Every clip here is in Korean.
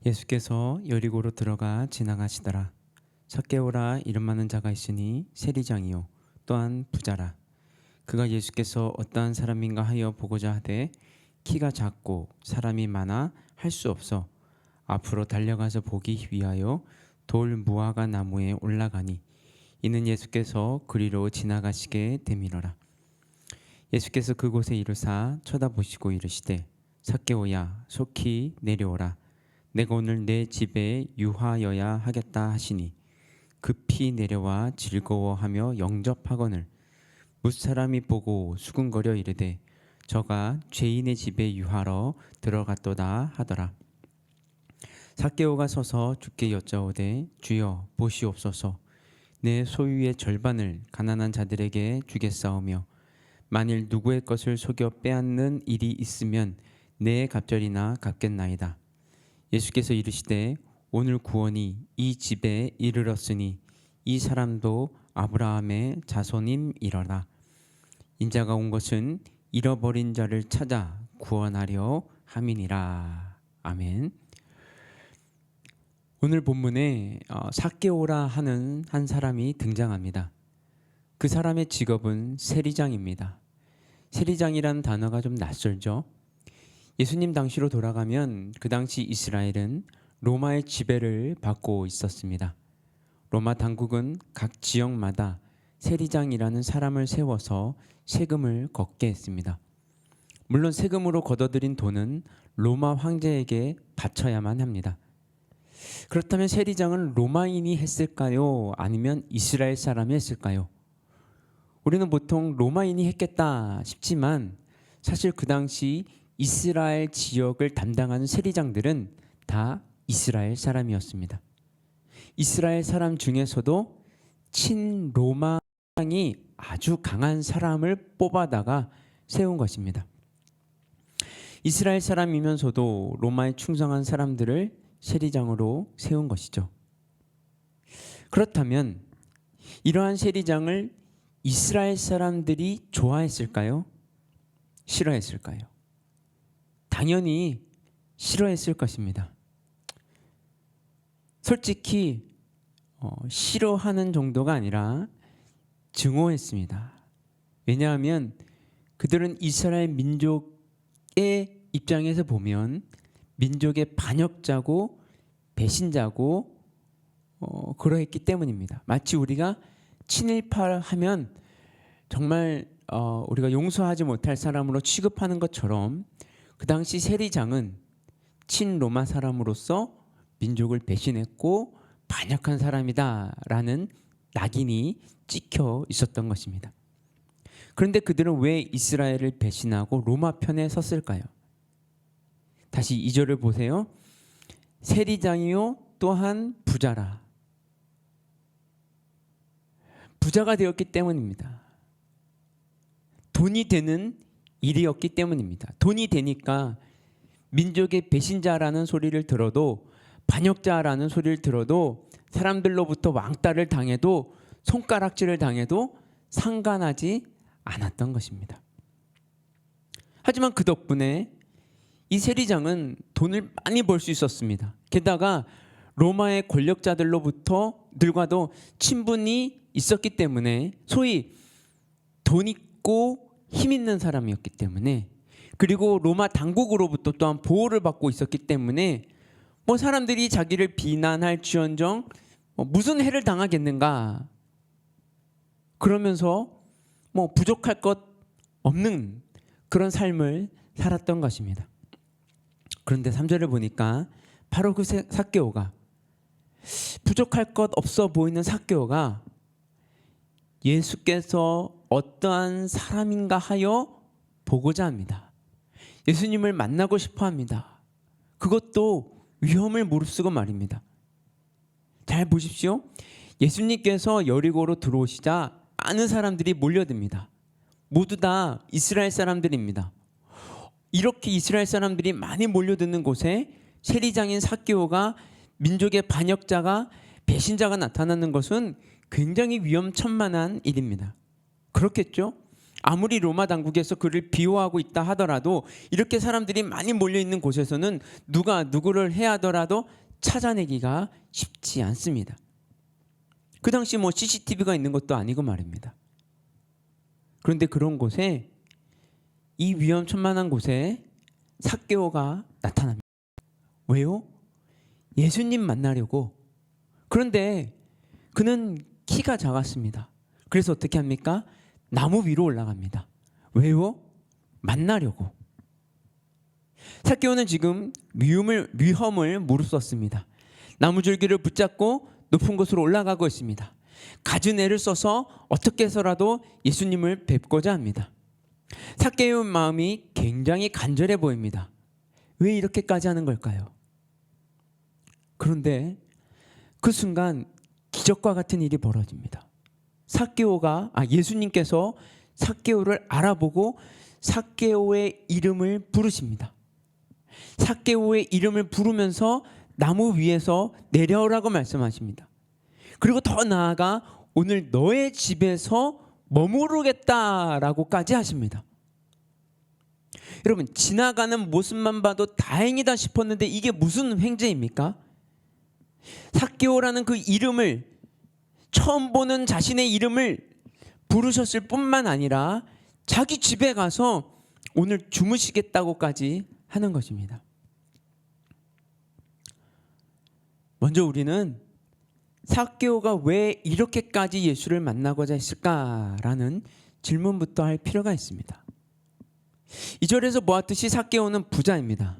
예수께서 여리고로 들어가 지나가시더라. 삭개오라 이름 많은 자가 있으니 세리장이요 또한 부자라. 그가 예수께서 어떠한 사람인가 하여 보고자 하되 키가 작고 사람이 많아 할 수 없어 앞으로 달려가서 보기 위하여 돌 무화과 나무에 올라가니 이는 예수께서 그리로 지나가시게 되밀어라. 예수께서 그곳에 이르사 쳐다보시고 이르시되 삭개오야 속히 내려오라. 내가 오늘 내 집에 유하여야 하겠다 하시니 급히 내려와 즐거워하며 영접하거늘 뭇사람이 보고 수군거려 이르되 저가 죄인의 집에 유하러 들어갔도다 하더라. 삭개오가 서서 주께 여짜오되 주여 보시옵소서. 내 소유의 절반을 가난한 자들에게 주겠사오며 만일 누구의 것을 속여 빼앗는 일이 있으면 내 갑절이나 갚겠나이다. 예수께서 이르시되 오늘 구원이 이 집에 이르렀으니 이 사람도 아브라함의 자손임이러라. 인자가 온 것은 잃어버린 자를 찾아 구원하려 함이니라. 아멘. 오늘 본문에 삭개오라 하는 한 사람이 등장합니다. 그 사람의 직업은 세리장입니다. 세리장이라는 단어가 좀 낯설죠. 예수님 당시로 돌아가면 그 당시 이스라엘은 로마의 지배를 받고 있었습니다. 로마 당국은 각 지역마다 세리장이라는 사람을 세워서 세금을 걷게 했습니다. 물론 세금으로 걷어들인 돈은 로마 황제에게 바쳐야만 합니다. 그렇다면 세리장은 로마인이 했을까요? 아니면 이스라엘 사람이 했을까요? 우리는 보통 로마인이 했겠다 싶지만 사실 그 당시 이스라엘 지역을 담당하는 세리장들은 다 이스라엘 사람이었습니다. 이스라엘 사람 중에서도 친로마향이 아주 강한 사람을 뽑아다가 세운 것입니다. 이스라엘 사람이면서도 로마에 충성한 사람들을 세리장으로 세운 것이죠. 그렇다면 이러한 세리장을 이스라엘 사람들이 좋아했을까요? 싫어했을까요? 당연히 싫어했을 것입니다. 솔직히 싫어하는 정도가 아니라 증오했습니다. 왜냐하면 그들은 이스라엘 민족의 입장에서 보면 민족의 반역자고 배신자고 그러했기 때문입니다. 마치 우리가 친일파하면 정말 우리가 용서하지 못할 사람으로 취급하는 것처럼 그 당시 세리장은 친로마 사람으로서 민족을 배신했고 반역한 사람이다라는 낙인이 찍혀 있었던 것입니다. 그런데 그들은 왜 이스라엘을 배신하고 로마 편에 섰을까요? 다시 2절을 보세요. 세리장이요 또한 부자라. 부자가 되었기 때문입니다. 돈이 되는 일이었기 때문입니다. 돈이 되니까 민족의 배신자라는 소리를 들어도 반역자라는 소리를 들어도 사람들로부터 왕따를 당해도 손가락질을 당해도 상관하지 않았던 것입니다. 하지만 그 덕분에 이 세리장은 돈을 많이 벌 수 있었습니다. 게다가 로마의 권력자들로부터들과도 친분이 있었기 때문에 소위 돈 있고 힘 있는 사람이었기 때문에 그리고 로마 당국으로부터 또한 보호를 받고 있었기 때문에 사람들이 자기를 비난할지언정 무슨 해를 당하겠는가 그러면서 부족할 것 없는 그런 삶을 살았던 것입니다. 그런데 3절을 보니까 바로 그 삭개오가 부족할 것 없어 보이는 삭개오가 예수께서 어떠한 사람인가 하여 보고자 합니다. 예수님을 만나고 싶어 합니다. 그것도 위험을 무릅쓰고 말입니다. 잘 보십시오. 예수님께서 여리고로 들어오시자 많은 사람들이 몰려듭니다. 모두 다 이스라엘 사람들입니다. 이렇게 이스라엘 사람들이 많이 몰려드는 곳에 세리장인 삭개오가 민족의 반역자가 배신자가 나타나는 것은 굉장히 위험천만한 일입니다. 그렇겠죠? 아무리 로마 당국에서 그를 비호하고 있다 하더라도 이렇게 사람들이 많이 몰려 있는 곳에서는 누가 누구를 해하더라도 찾아내기가 쉽지 않습니다. 그 당시 뭐 CCTV가 있는 것도 아니고 말입니다. 그런데 그런 곳에, 이 위험천만한 곳에 삭개오가 나타납니다. 왜요? 예수님 만나려고. 그런데 그는 키가 작았습니다. 그래서 어떻게 합니까? 나무 위로 올라갑니다. 왜요? 만나려고. 삭개오는 지금 위험을 무릅썼습니다. 나무줄기를 붙잡고 높은 곳으로 올라가고 있습니다. 갖은 애를 써서 어떻게 해서라도 예수님을 뵙고자 합니다. 삭개오의 마음이 굉장히 간절해 보입니다. 왜 이렇게까지 하는 걸까요? 그런데 그 순간 기적과 같은 일이 벌어집니다. 예수님께서 삭개오를 알아보고 삭개오의 이름을 부르십니다. 삭개오의 이름을 부르면서 나무 위에서 내려오라고 말씀하십니다. 그리고 더 나아가 오늘 너의 집에서 머무르겠다라고까지 하십니다. 여러분, 지나가는 모습만 봐도 다행이다 싶었는데 이게 무슨 횡재입니까? 삭개오라는 그 이름을, 처음 보는 자신의 이름을 부르셨을 뿐만 아니라 자기 집에 가서 오늘 주무시겠다고까지 하는 것입니다. 먼저 우리는 삭개오가 왜 이렇게까지 예수를 만나고자 했을까라는 질문부터 할 필요가 있습니다. 2절에서 보았듯이 삭개오는 부자입니다.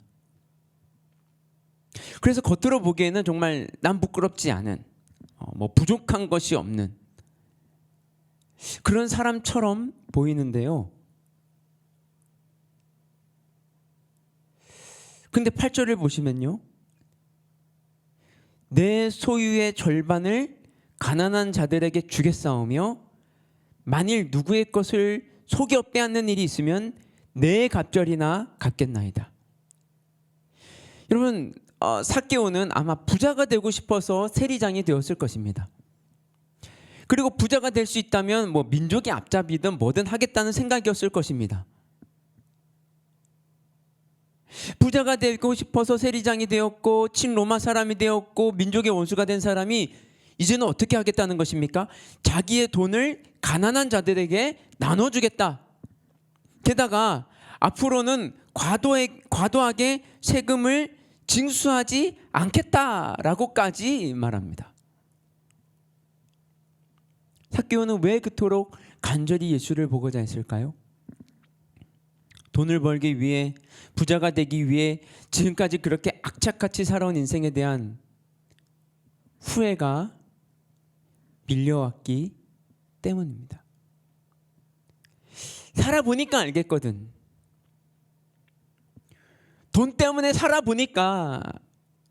그래서 겉으로 보기에는 정말 남 부끄럽지 않은, 부족한 것이 없는 그런 사람처럼 보이는데요. 근데 8절을 보시면요, 내 소유의 절반을 가난한 자들에게 주겠사오며 만일 누구의 것을 속여 빼앗는 일이 있으면 내 갑절이나 갚겠나이다. 여러분, 삭개오는 아마 부자가 되고 싶어서 세리장이 되었을 것입니다. 그리고 부자가 될 수 있다면 뭐 민족의 앞잡이든 뭐든 하겠다는 생각이었을 것입니다. 부자가 되고 싶어서 세리장이 되었고 친로마 사람이 되었고 민족의 원수가 된 사람이 이제는 어떻게 하겠다는 것입니까? 자기의 돈을 가난한 자들에게 나눠주겠다. 게다가 앞으로는 과도하게 세금을 징수하지 않겠다라고까지 말합니다. 삭개오는 왜 그토록 간절히 예수를 보고자 했을까요? 돈을 벌기 위해, 부자가 되기 위해 지금까지 그렇게 악착같이 살아온 인생에 대한 후회가 밀려왔기 때문입니다. 살아보니까 알겠거든. 돈 때문에 살아보니까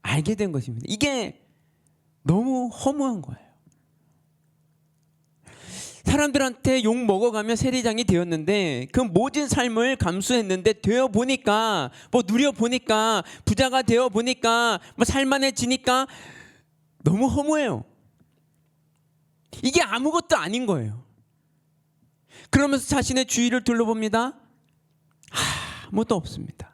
알게 된 것입니다. 이게 너무 허무한 거예요. 사람들한테 욕 먹어가며 세리장이 되었는데 그 모진 삶을 감수했는데 되어보니까, 누려보니까, 부자가 되어보니까, 살만해지니까 너무 허무해요. 이게 아무것도 아닌 거예요. 그러면서 자신의 주위를 둘러봅니다. 아무것도 없습니다.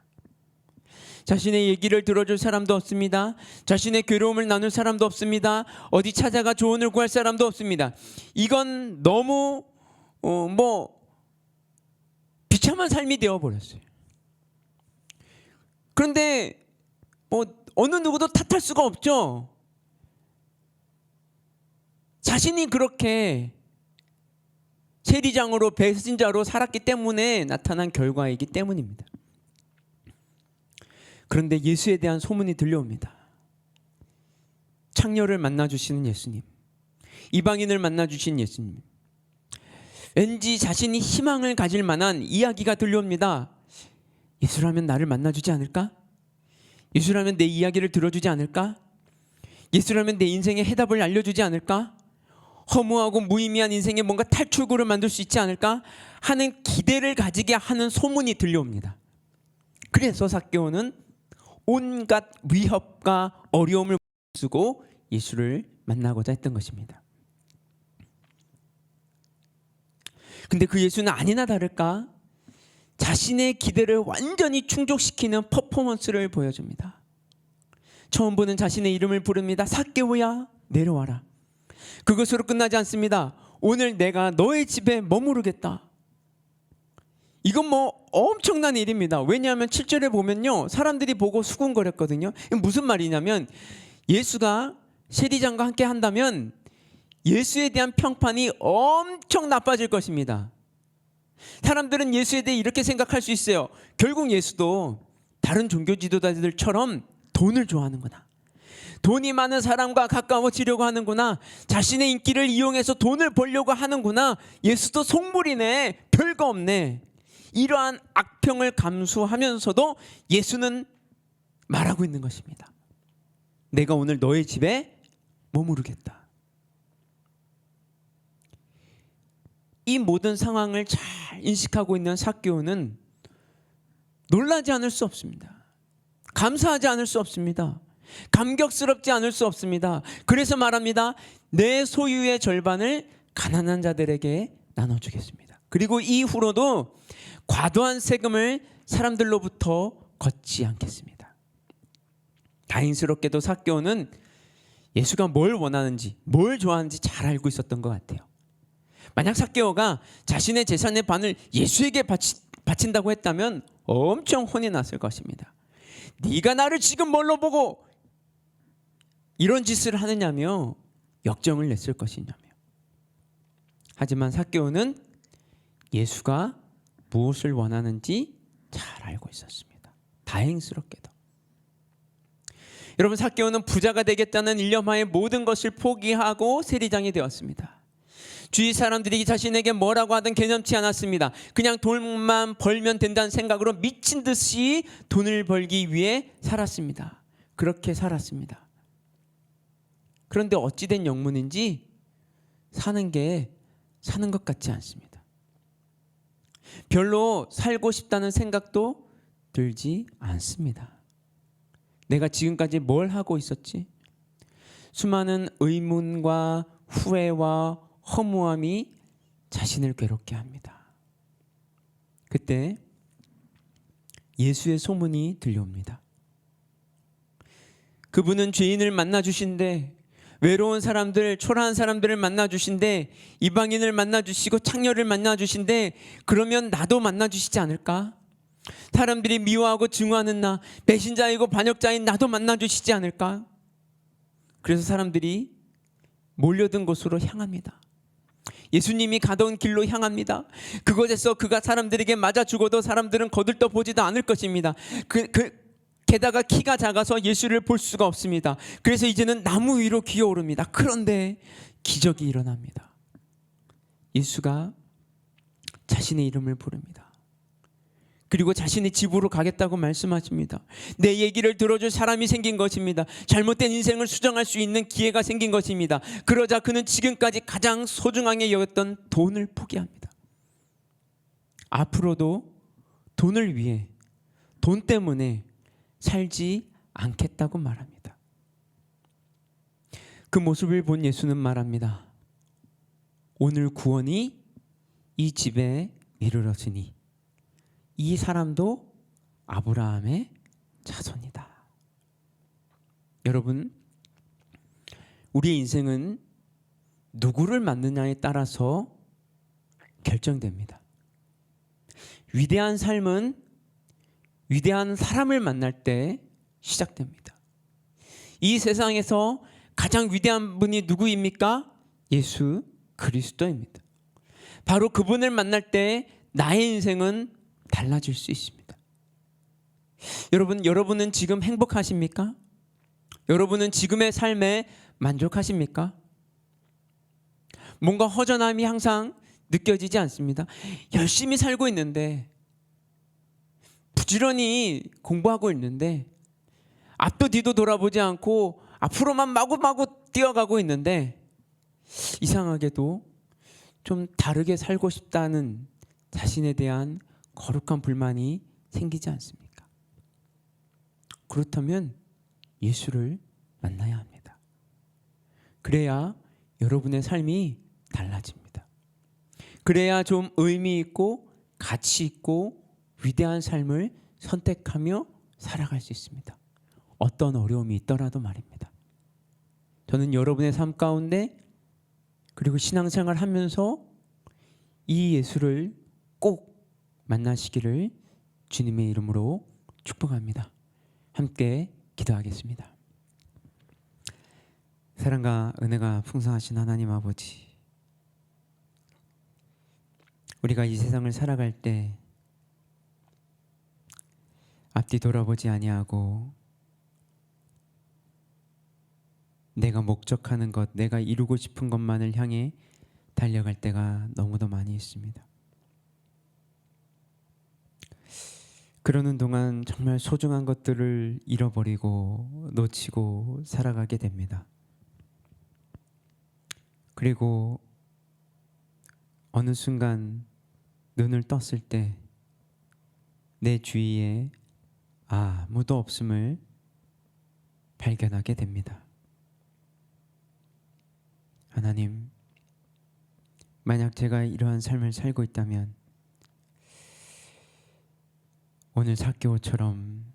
자신의 얘기를 들어줄 사람도 없습니다. 자신의 괴로움을 나눌 사람도 없습니다. 어디 찾아가 조언을 구할 사람도 없습니다. 이건 너무 비참한 삶이 되어버렸어요. 그런데 어느 누구도 탓할 수가 없죠. 자신이 그렇게 세리장으로 배신자로 살았기 때문에 나타난 결과이기 때문입니다. 그런데 예수에 대한 소문이 들려옵니다. 창녀를 만나주시는 예수님, 이방인을 만나주신 예수님, 왠지 자신이 희망을 가질 만한 이야기가 들려옵니다. 예수라면 나를 만나주지 않을까? 예수라면 내 이야기를 들어주지 않을까? 예수라면 내 인생의 해답을 알려주지 않을까? 허무하고 무의미한 인생에 뭔가 탈출구를 만들 수 있지 않을까 하는 기대를 가지게 하는 소문이 들려옵니다. 그래서 삭개오는 온갖 위협과 어려움을 쓰고 예수를 만나고자 했던 것입니다. 근데 그 예수는 아니나 다를까 자신의 기대를 완전히 충족시키는 퍼포먼스를 보여줍니다. 처음 보는 자신의 이름을 부릅니다. 삭개오야 내려와라. 그것으로 끝나지 않습니다. 오늘 내가 너의 집에 머무르겠다. 이건 뭐 엄청난 일입니다. 왜냐하면 7절에 보면요, 사람들이 보고 수군거렸거든요. 무슨 말이냐면 예수가 세리장과 함께 한다면 예수에 대한 평판이 엄청 나빠질 것입니다. 사람들은 예수에 대해 이렇게 생각할 수 있어요. 결국 예수도 다른 종교 지도자들처럼 돈을 좋아하는구나. 돈이 많은 사람과 가까워지려고 하는구나. 자신의 인기를 이용해서 돈을 벌려고 하는구나. 예수도 속물이네. 별거 없네. 이러한 악평을 감수하면서도 예수는 말하고 있는 것입니다. 내가 오늘 너의 집에 머무르겠다. 이 모든 상황을 잘 인식하고 있는 삭개오는 놀라지 않을 수 없습니다. 감사하지 않을 수 없습니다. 감격스럽지 않을 수 없습니다. 그래서 말합니다. 내 소유의 절반을 가난한 자들에게 나눠주겠습니다. 그리고 이후로도 과도한 세금을 사람들로부터 걷지 않겠습니다. 다행스럽게도 삭개오는 예수가 뭘 원하는지, 뭘 좋아하는지 잘 알고 있었던 것 같아요. 만약 삭개오가 자신의 재산의 반을 예수에게 바친다고 했다면 엄청 혼이 났을 것입니다. 네가 나를 지금 뭘로 보고 이런 짓을 하느냐며 역정을 냈을 것이냐며. 하지만 삭개오는 예수가 무엇을 원하는지 잘 알고 있었습니다. 다행스럽게도. 여러분, 삭개오는 부자가 되겠다는 일념하에 모든 것을 포기하고 세리장이 되었습니다. 주위 사람들이 자신에게 뭐라고 하든 개념치 않았습니다. 그냥 돈만 벌면 된다는 생각으로 미친 듯이 돈을 벌기 위해 살았습니다. 그렇게 살았습니다. 그런데 어찌된 영문인지 사는 것 같지 않습니다. 별로 살고 싶다는 생각도 들지 않습니다. 내가 지금까지 뭘 하고 있었지? 수많은 의문과 후회와 허무함이 자신을 괴롭게 합니다. 그때 예수의 소문이 들려옵니다. 그분은 죄인을 만나주신대, 외로운 사람들, 초라한 사람들을 만나주신대, 이방인을 만나주시고 창녀를 만나주신대, 그러면 나도 만나주시지 않을까? 사람들이 미워하고 증오하는 나, 배신자이고 반역자인 나도 만나주시지 않을까? 그래서 사람들이 몰려든 곳으로 향합니다. 예수님이 가던 길로 향합니다. 그곳에서 그가 사람들에게 맞아 죽어도 사람들은 거들떠 보지도 않을 것입니다. 게다가 키가 작아서 예수를 볼 수가 없습니다. 그래서 이제는 나무 위로 기어오릅니다. 그런데 기적이 일어납니다. 예수가 자신의 이름을 부릅니다. 그리고 자신의 집으로 가겠다고 말씀하십니다. 내 얘기를 들어줄 사람이 생긴 것입니다. 잘못된 인생을 수정할 수 있는 기회가 생긴 것입니다. 그러자 그는 지금까지 가장 소중하게 여겼던 돈을 포기합니다. 앞으로도 돈을 위해, 돈 때문에 살지 않겠다고 말합니다. 그 모습을 본 예수는 말합니다. 오늘 구원이 이 집에 이르렀으니 이 사람도 아브라함의 자손이다. 여러분, 우리의 인생은 누구를 만느냐에 따라서 결정됩니다. 위대한 삶은 위대한 사람을 만날 때 시작됩니다. 이 세상에서 가장 위대한 분이 누구입니까? 예수 그리스도입니다. 바로 그분을 만날 때 나의 인생은 달라질 수 있습니다. 여러분은 지금 행복하십니까? 여러분은 지금의 삶에 만족하십니까? 뭔가 허전함이 항상 느껴지지 않습니다. 열심히 살고 있는데, 부지런히 공부하고 있는데, 앞도 뒤도 돌아보지 않고 앞으로만 마구마구 뛰어가고 있는데, 이상하게도 좀 다르게 살고 싶다는 자신에 대한 거룩한 불만이 생기지 않습니까? 그렇다면 예수를 만나야 합니다. 그래야 여러분의 삶이 달라집니다. 그래야 좀 의미 있고 가치 있고 위대한 삶을 선택하며 살아갈 수 있습니다. 어떤 어려움이 있더라도 말입니다. 저는 여러분의 삶 가운데 그리고 신앙생활 하면서 이 예수를 꼭 만나시기를 주님의 이름으로 축복합니다. 함께 기도하겠습니다. 사랑과 은혜가 풍성하신 하나님 아버지, 우리가 이 세상을 살아갈 때 앞뒤 돌아보지 아니하고 내가 목적하는 것, 내가 이루고 싶은 것만을 향해 달려갈 때가 너무도 많이 있습니다. 그러는 동안 정말 소중한 것들을 잃어버리고 놓치고 살아가게 됩니다. 그리고 어느 순간 눈을 떴을 때 내 주위에 아무도 없음을 발견하게 됩니다. 하나님, 만약 제가 이러한 삶을 살고 있다면 오늘 삭개오처럼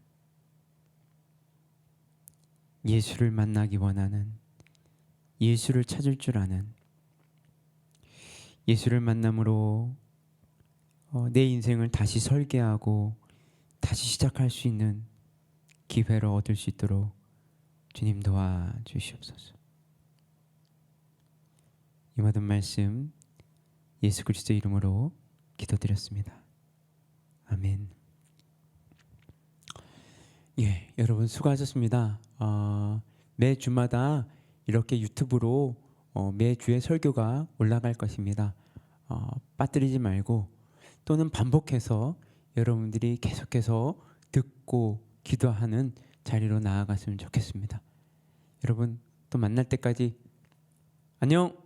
예수를 만나기 원하는, 예수를 찾을 줄 아는, 예수를 만남으로 내 인생을 다시 설계하고 다시 시작할 수 있는 기회를 얻을 수 있도록 주님 도와주시옵소서. 이 모든 말씀 예수 그리스도 이름으로 기도드렸습니다. 아멘. 예, 여러분 수고하셨습니다. 매 주마다 이렇게 유튜브로 매주에 설교가 올라갈 것입니다. 빠뜨리지 말고 또는 반복해서 여러분들이 계속해서 듣고 기도하는 자리로 나아갔으면 좋겠습니다. 여러분 또 만날 때까지 안녕.